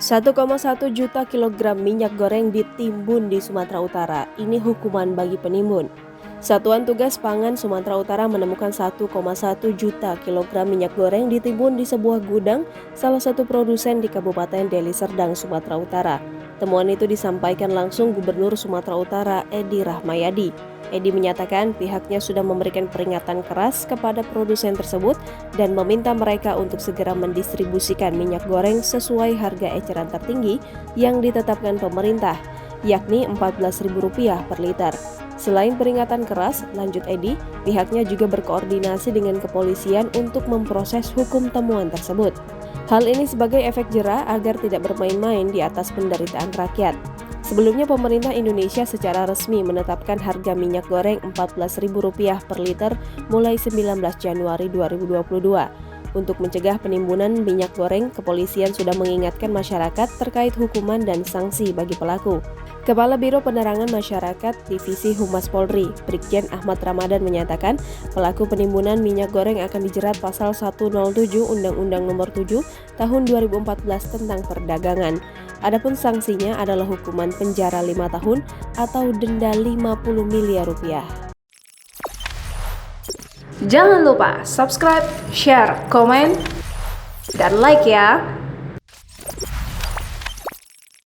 1,1 juta kilogram minyak goreng ditimbun di Sumatera Utara. Ini hukuman bagi penimbun. Satuan Tugas Pangan Sumatera Utara menemukan 1,1 juta kilogram minyak goreng ditimbun di sebuah gudang salah satu produsen di Kabupaten Deli Serdang, Sumatera Utara. Temuan itu disampaikan langsung Gubernur Sumatera Utara Edi Rahmayadi. Edi menyatakan pihaknya sudah memberikan peringatan keras kepada produsen tersebut dan meminta mereka untuk segera mendistribusikan minyak goreng sesuai harga eceran tertinggi yang ditetapkan pemerintah, yakni Rp14.000 per liter. Selain peringatan keras, lanjut Edi, pihaknya juga berkoordinasi dengan kepolisian untuk memproses hukum temuan tersebut. Hal ini sebagai efek jera agar tidak bermain-main di atas penderitaan rakyat. Sebelumnya pemerintah Indonesia secara resmi menetapkan harga minyak goreng Rp14.000 per liter mulai 19 Januari 2022. Untuk mencegah penimbunan minyak goreng, kepolisian sudah mengingatkan masyarakat terkait hukuman dan sanksi bagi pelaku. Kepala Biro Penerangan Masyarakat Divisi Humas Polri, Brigjen Ahmad Ramadan menyatakan pelaku penimbunan minyak goreng akan dijerat pasal 107 Undang-Undang Nomor 7 Tahun 2014 tentang perdagangan. Adapun sanksinya adalah hukuman penjara 5 tahun atau denda Rp50 miliar. Jangan lupa subscribe, share, komen, dan like ya!